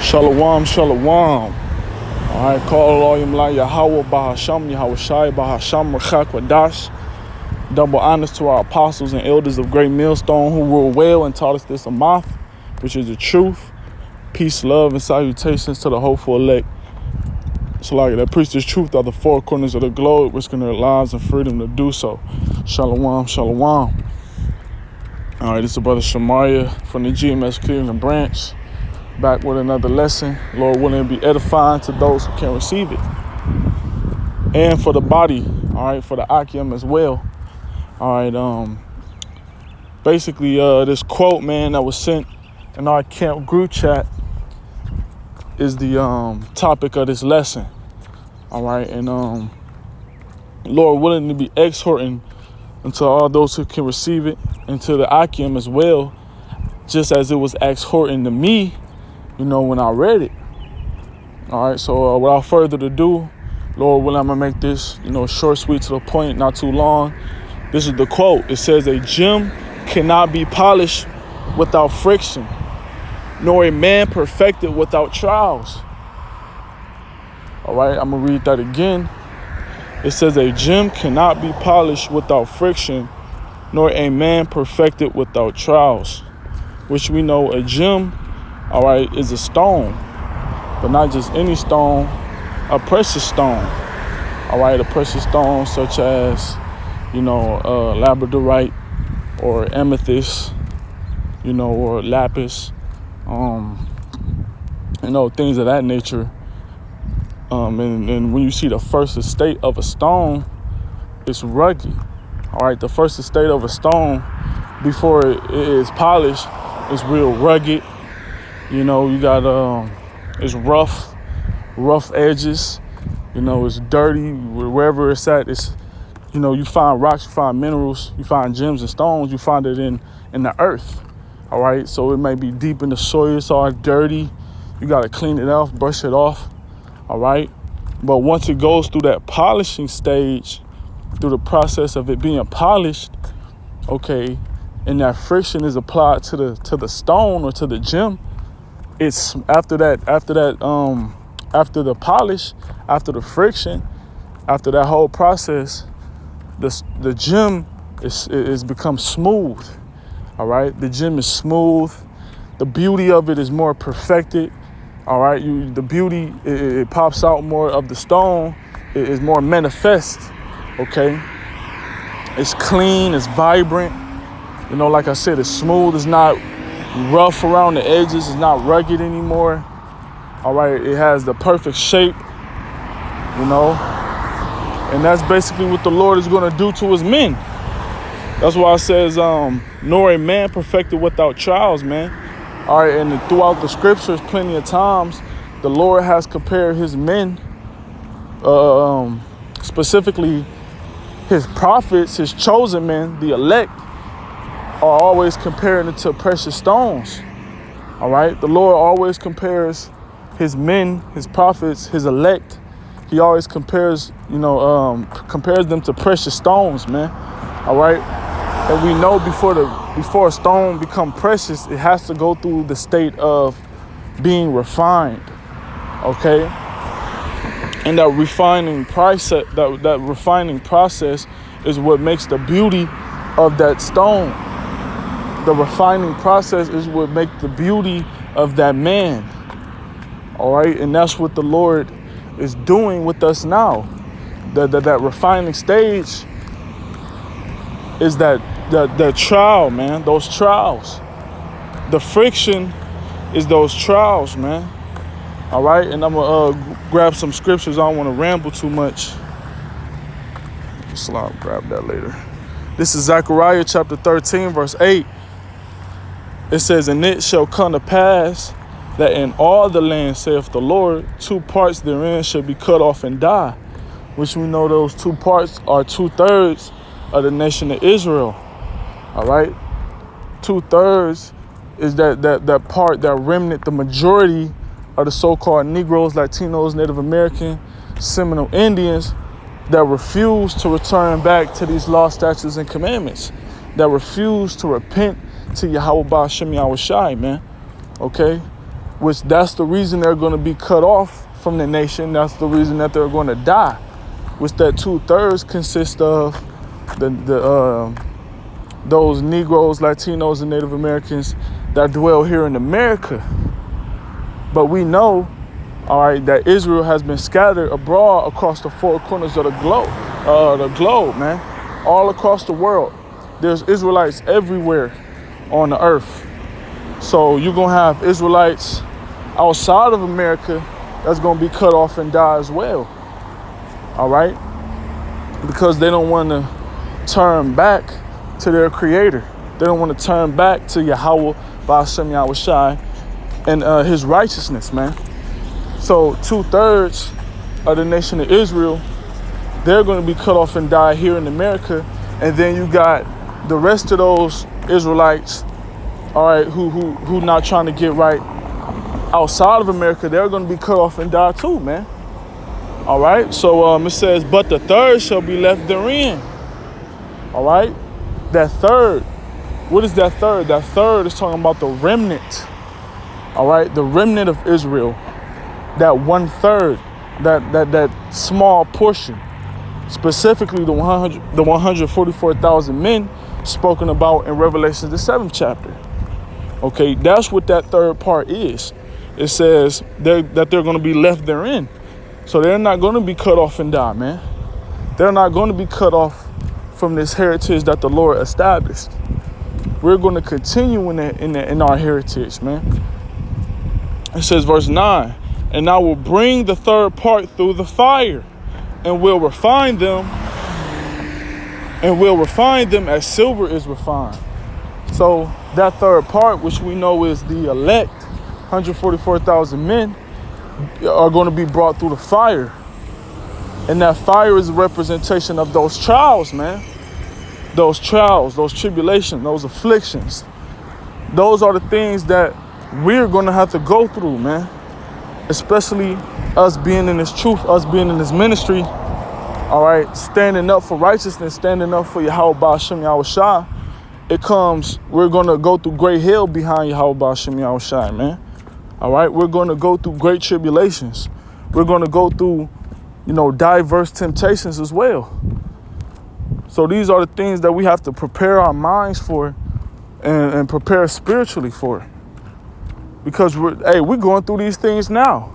Shalom, shalom. All right, call Allah Yahweh Bahasham, Yahweh Shai Bahasham Rachak Wadash. Double honors to our apostles and elders of Great Millstone who rule well and taught us this Amath, which is the truth. Peace, love, and salutations to the hopeful elect. So that preach this truth out of the four corners of the globe, risking their lives and freedom to do so. Shalom, shalom. All right, this is Brother Shemaiah from the GMS Cleveland branch. Back with another lesson. Lord willing, to be edifying to those who can receive it. And for the body, all right, for the Akim as well. All right, basically, this quote, man, that was sent in our camp group chat is the topic of this lesson. All right, and Lord willing to be exhorting unto all those who can receive it, and to the Akim as well, just as it was exhorting to me, you know, when I read it. All right, so without further ado, Lord willing, I'm gonna make this, you know, short, sweet, to the point, not too long. This is the quote. It says, "A gem cannot be polished without friction, nor a man perfected without trials." All right, I'm gonna read that again. It says, "A gem cannot be polished without friction, nor a man perfected without trials," which we know a gem, all right, is a stone, but not just any stone, a precious stone. All right, a precious stone such as, you know, labradorite or amethyst, you know, or lapis, you know, things of that nature. And when you see the first estate of a stone, it's rugged. All right, the first estate of a stone before it is polished is real rugged. You know, you got it's rough edges. You know, it's dirty. Wherever it's at, it's, you know, you find rocks, you find minerals, you find gems and stones. You find it in the earth. All right, so it may be deep in the soil. It's all dirty. You got to clean it off, brush it off. All right, but once it goes through that polishing stage, through the process of it being polished, okay, and that friction is applied to the stone or to the gem, it's after the polish, after the friction, after that whole process, the gem is become smooth. All right, the gem is smooth. The beauty of it is more perfected. All right, the beauty, it pops out more of the stone. It is more manifest. Okay, it's clean, it's vibrant. You know, like I said, it's smooth. It's not rough around the edges. It's not rugged anymore. All right, it has the perfect shape, you know, and that's basically what the Lord is going to do to his men. That's why it says, nor a man perfected without trials, man. All right, and throughout the scriptures, plenty of times, the Lord has compared his men, specifically his prophets, his chosen men, the elect, are always comparing it to precious stones. All right, the Lord always compares his men, his prophets, his elect. He always compares, you know, compares them to precious stones, man. All right, and we know before a stone become precious, it has to go through the state of being refined. Okay, and that refining process is what makes the beauty of that stone. The refining process is what makes the beauty of that man. All right, and that's what the Lord is doing with us now. That refining stage is that trial, man. Those trials, the friction is those trials, man. All right, and I'm gonna grab some scriptures. I don't want to ramble too much. So I'll grab that later. This is Zechariah chapter 13, verse 8. It says, "And it shall come to pass that in all the land, saith the Lord, 2 parts therein shall be cut off and die," which we know those 2 parts are 2/3 of the nation of Israel. All right, 2/3 is that part, that remnant, the majority of the so-called Negroes, Latinos, Native American, Seminole Indians that refuse to return back to these law, statutes, and commandments, that refuse to repent to Yahweh Ba'ashem Yahweh Shai, man. Okay, which that's the reason they're going to be cut off from the nation. That's the reason that they're going to die, which that 2/3 consists of those Negroes, Latinos, and Native Americans that dwell here in America. But we know, all right, that Israel has been scattered abroad across the four corners of the globe, man, all across the world. There's Israelites everywhere on the earth. So you're going to have Israelites outside of America that's going to be cut off and die as well. All right? Because they don't want to turn back to their creator. They don't want to turn back to Yahweh Ba'ashem Yahushai and his righteousness, man. So 2/3 of the nation of Israel, they're going to be cut off and die here in America. And then you got the rest of those Israelites, all right, who not trying to get right outside of America, they're going to be cut off and die too, man. All right, so it says, but the third shall be left therein. All right, that third, what is that third? That third is talking about the remnant. All right, the remnant of Israel, that 1/3, that small portion, specifically the 144,000 men spoken about in Revelation, the 7th chapter. Okay, that's what that third part is. It says that they're going to be left therein. So they're not going to be cut off and die, man. They're not going to be cut off from this heritage that the Lord established. We're going to continue in our heritage, man. It says, verse 9, and I will bring the third part through the fire, and will refine them, as silver is refined. So that third part, which we know is the elect, 144,000 men, are going to be brought through the fire. And that fire is a representation of those trials, man. Those trials, those tribulations, those afflictions. Those are the things that we're going to have to go through, man. Especially us being in this truth, us being in this ministry. All right, standing up for righteousness, standing up for Yahweh Ba'ashem Yahushai. It comes, we're going to go through great hell behind Yahweh Ba'ashem Yahushai, man. All right, we're going to go through great tribulations. We're going to go through, diverse temptations as well. So these are the things that we have to prepare our minds for and prepare spiritually for. Because we're going through these things now.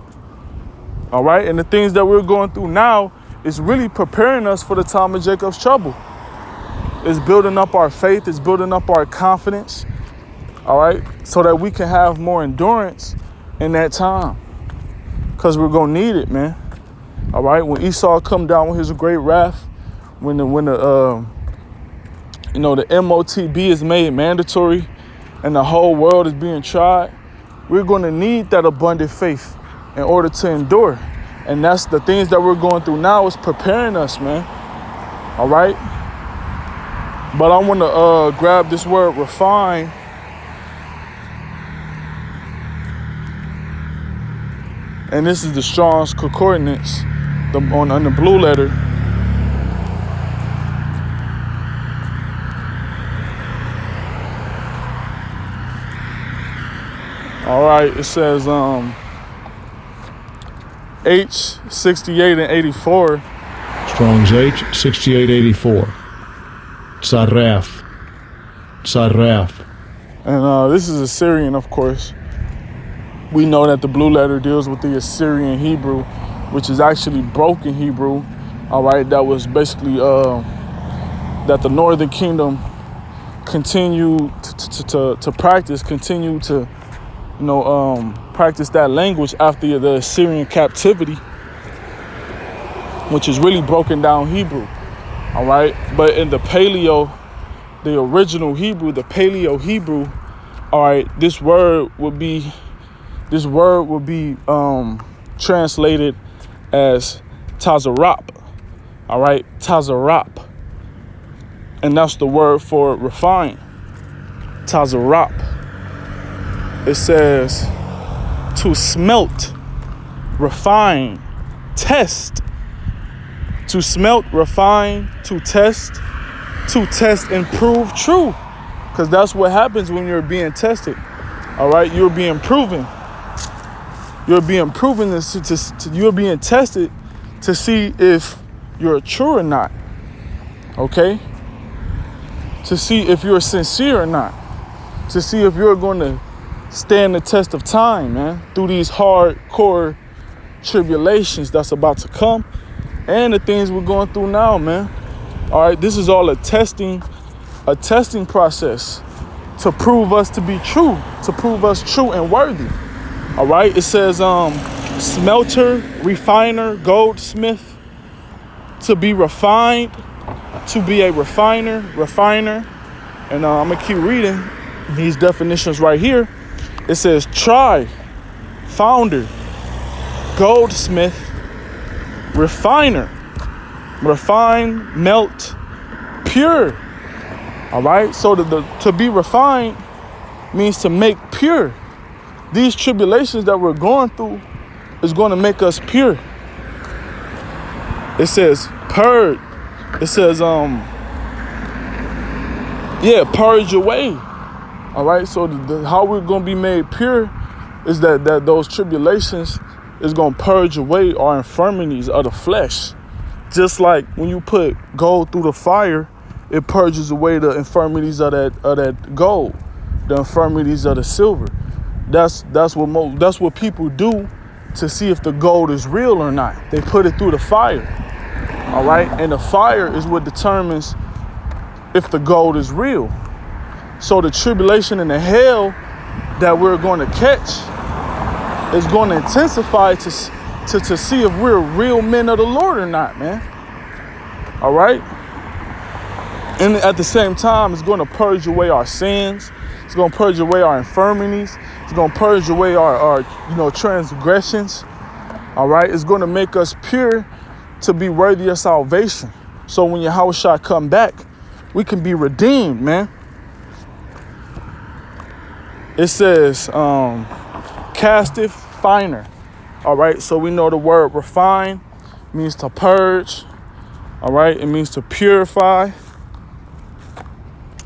All right, and the things that we're going through now is really preparing us for the time of Jacob's trouble. It's building up our faith. It's building up our confidence. All right, so that we can have more endurance in that time, because we're gonna need it, man. All right, when Esau come down with his great wrath, when the MOTB is made mandatory, and the whole world is being tried, we're gonna need that abundant faith in order to endure, and that's the things that we're going through now is preparing us, man. All right, but I want to grab this word refine. And this is the Strong's Concordance on the blue letter. All right, it says H68 and 84. Strong's H6884. Tzaref. And this is Assyrian, of course. We know that the blue letter deals with the Assyrian Hebrew, which is actually broken Hebrew, all right, that was basically, that the Northern Kingdom continued to practice, continue to, practice that language after the Assyrian captivity, which is really broken down Hebrew, all right? But in the the original Hebrew, the Paleo Hebrew, all right, this word would be translated as Tazarap, all right, Tazarap. And that's the word for refine, Tazarap. It says to smelt, refine, test. To smelt, refine, to test and prove true. Because that's what happens when you're being tested. All right, you're being proven. You're being proven you're being tested to see if you're true or not. Okay? To see if you're sincere or not. To see if you're going to stand the test of time, man, through these hardcore tribulations that's about to come and the things we're going through now, man. All right, this is all a testing process to prove us to be true, to prove us true and worthy. All right, it says smelter, refiner, goldsmith, to be refined, to be a refiner. And I'm gonna keep reading these definitions right here. It says try, founder, goldsmith, refiner, refine, melt, pure. All right, so to be refined means to make pure. These tribulations that we're going through is going to make us pure. It says purge. It says purge away. All right, so how we're going to be made pure is that those tribulations is going to purge away our infirmities of the flesh. Just like when you put gold through the fire, it purges away the infirmities of that gold, the infirmities of the silver. That's what people do to see if the gold is real or not. They put it through the fire. All right, and the fire is what determines if the gold is real. So the tribulation and the hell that we're going to catch is going to intensify to see if we're real men of the Lord or not, man. All right? And at the same time, it's going to purge away our sins. It's going to purge away our infirmities. It's going to purge away our transgressions. All right? It's going to make us pure to be worthy of salvation. So when Yahushua come back, we can be redeemed, man. It says, casteth finer. All right, so we know the word refine means to purge. All right, it means to purify.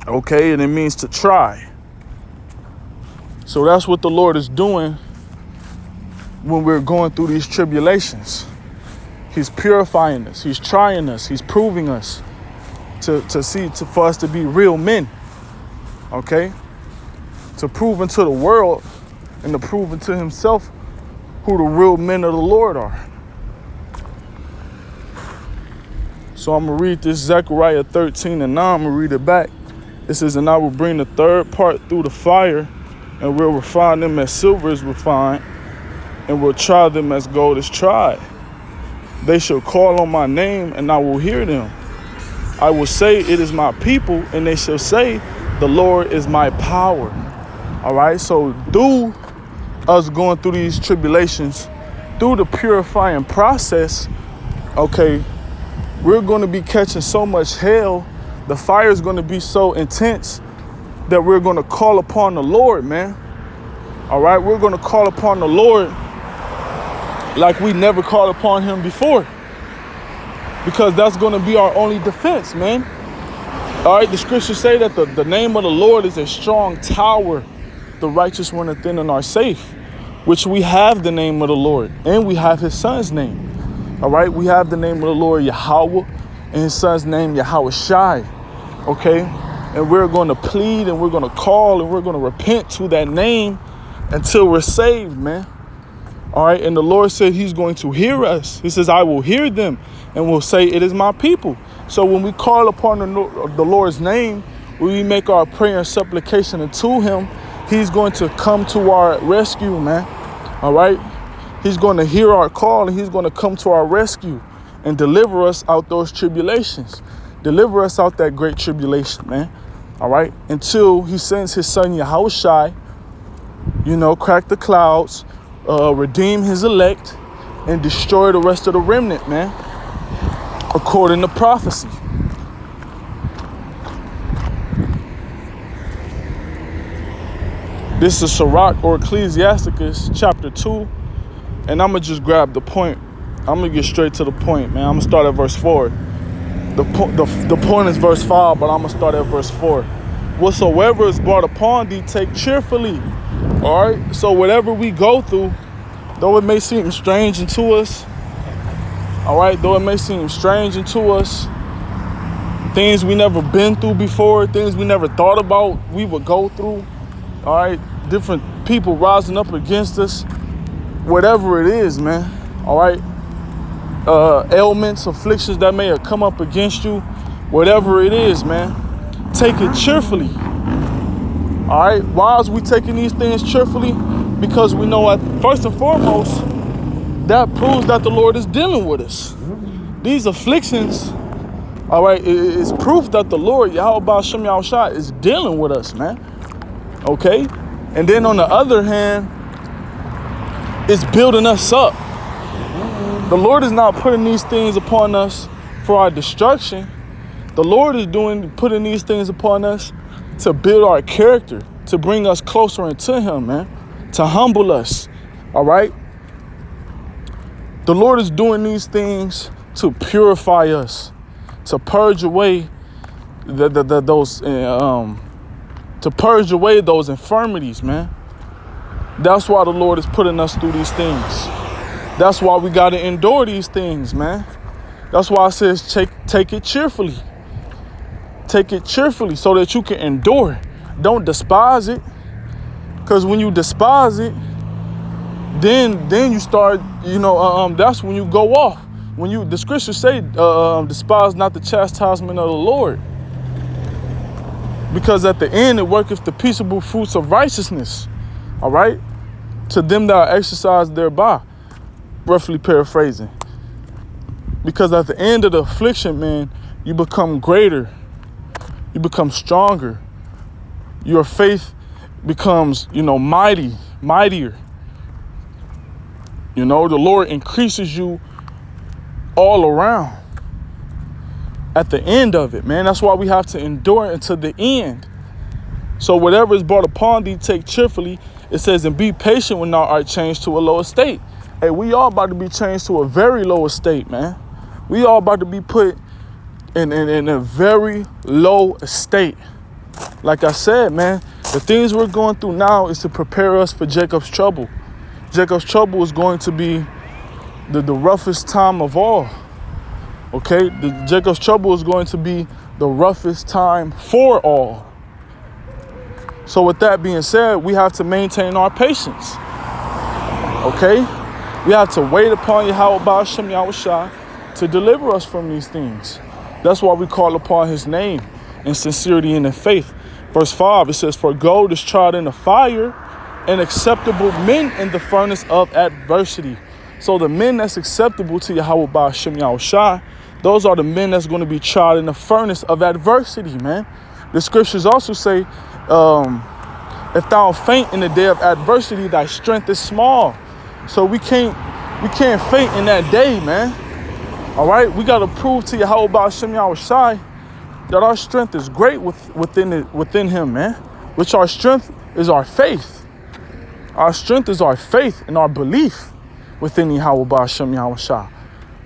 Okay, and it means to try. So that's what the Lord is doing when we're going through these tribulations. He's purifying us. He's trying us. He's proving us for us to be real men. Okay, to prove unto the world and to prove unto himself who the real men of the Lord are. So I'm going to read this Zechariah 13 and 9. I'm going to read it back. It says, and I will bring the third part through the fire, and will refine them as silver is refined, and will try them as gold is tried. They shall call on my name, and I will hear them. I will say, it is my people, and they shall say, the Lord is my power. All right, so through us going through these tribulations, through the purifying process, okay, we're going to be catching so much hell. The fire is going to be so intense that we're going to call upon the Lord, man. All right, we're going to call upon the Lord like we never called upon him before, because that's going to be our only defense, man. All right, the scriptures say that the name of the Lord is a strong tower. The righteous one within are safe, which we have the name of the Lord, and we have his son's name. All right, we have the name of the Lord Yahweh, and his son's name Yahushai. Okay, and we're going to plead, and we're going to call, and we're going to repent to that name until we're saved, man. All right, and the Lord said he's going to hear us. He says, I will hear them and will say, it is my people. So when we call upon the Lord's name, when we make our prayer and supplication unto him, he's going to come to our rescue, man. All right, he's going to hear our call, and he's going to come to our rescue and deliver us out those tribulations. Deliver us out that great tribulation, man. All right, until he sends his son Yahushai, crack the clouds, redeem his elect, and destroy the rest of the remnant, man, according to prophecy. This is Sirach or Ecclesiasticus chapter 2, and I'm going to just grab the point. I'm going to get straight to the point, man. I'm going to start at verse 4. The point is verse 5, but I'm going to start at verse 4. Whatsoever is brought upon thee, take cheerfully. All right? So whatever we go through, Though it may seem strange unto us, all right, though it may seem strange unto us, things we never been through before, things we never thought about we would go through, all right, different people rising up against us, whatever it is, man, all right, ailments, afflictions that may have come up against you, whatever it is, man, take it cheerfully, all right? Why is we taking these things cheerfully? Because we know that first and foremost, that proves that the Lord is dealing with us. These afflictions, all right, it's proof that the Lord, Yahweh Hashem Yahushua, is dealing with us, man. Okay? And then on the other hand, it's building us up. The Lord is not putting these things upon us for our destruction. The Lord is putting these things upon us to build our character, to bring us closer into Him, man, to humble us, all right? The Lord is doing these things to purify us, to purge away those infirmities, man. That's why the Lord is putting us through these things. That's why we got to endure these things, man. That's why it says take it cheerfully. Take it cheerfully so that you can endure. Don't despise it. Because when you despise it, then you start, that's when you go off. The scriptures say, despise not the chastisement of the Lord. Because at the end, it worketh the peaceable fruits of righteousness. All right? To them that are exercised thereby. Roughly paraphrasing. Because at the end of the affliction, man, you become greater. You become stronger. Your faith becomes, mightier. The Lord increases you all around. At the end of it, man, that's why we have to endure until the end. So whatever is brought upon thee, take cheerfully. It says, and be patient when thou art changed to a lower state. Hey, we all about to be changed to a very low estate, man. We all about to be put in a very low estate. Like I said, man, the things we're going through now is to prepare us for Jacob's trouble. Jacob's trouble is going to be the roughest time of all. Okay? Jacob's trouble is going to be the roughest time for all. So with that being said, we have to maintain our patience. Okay? We have to wait upon Yahweh Hashem Yahushua to deliver us from these things. That's why we call upon His name in sincerity and in faith. Verse 5, it says, for gold is tried in the fire, and acceptable men in the furnace of adversity. So the men that's acceptable to Yahweh Hashem Yahushua, those are the men that's going to be tried in the furnace of adversity, man. The scriptures also say, if thou faint in the day of adversity, thy strength is small. So we can't faint in that day, man. All right, we got to prove to Yahweh Hashem Yahushua that our strength is great within Him, man. Which our strength is our faith. Our strength is our faith and our belief within Yahweh Hashem Yahushua.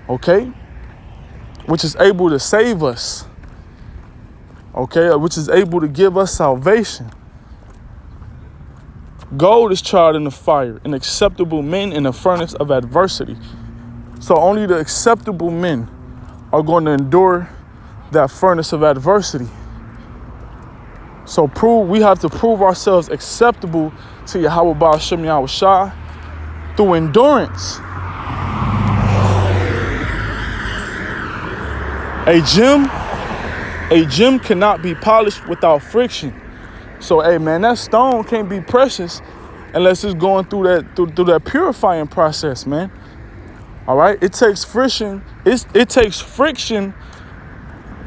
Okay, which is able to save us. Okay, which is able to give us salvation. Gold is tried in the fire, and acceptable men in the furnace of adversity. So only the acceptable men are going to endure that furnace of adversity. So we have to prove ourselves acceptable to Yahweh Hashem Yahushua through endurance. A gem cannot be polished without friction. So, hey, man, that stone can't be precious unless it's going through that purifying process, man. All right, it takes friction. It takes friction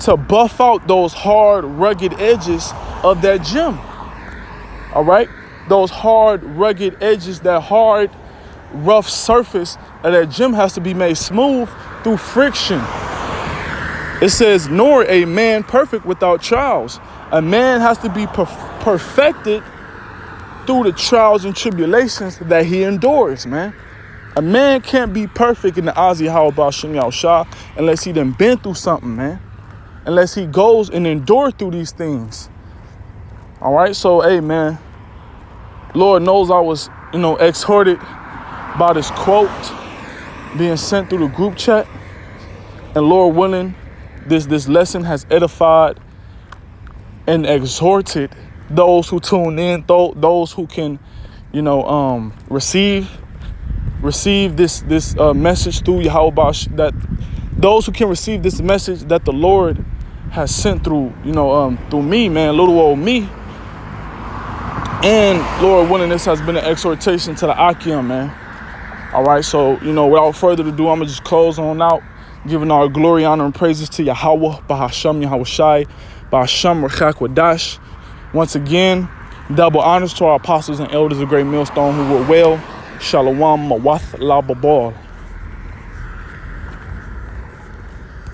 to buff out those hard, rugged edges of that gem. All right, those hard, rugged edges, that hard, rough surface of that gem has to be made smooth through friction. It says, nor a man perfect without trials. A man has to be perfected through the trials and tribulations that he endures, man. A man can't be perfect in the eyes of Yahweh Hashem Yahushua unless he done been through something, man. Unless he goes and endures through these things. All right, so, hey, man, Lord knows I was, exhorted by this quote being sent through the group chat. And Lord willing, this lesson has edified and exhorted those who tune in, those who can, receive this message through Yahweh, that those who can receive this message that the Lord has sent through, through me, man, little old me. And Lord willing, this has been an exhortation to the Akim, man. All right, so, without further ado, I'm going to just close on out, giving our glory, honor, and praises to Yahweh, Bahasham Yahweh Shai, Bahasham Rechak Wadash. Once again, double honors to our apostles and elders of Great Millstone who were well. Shalom, Mawath, La Babal.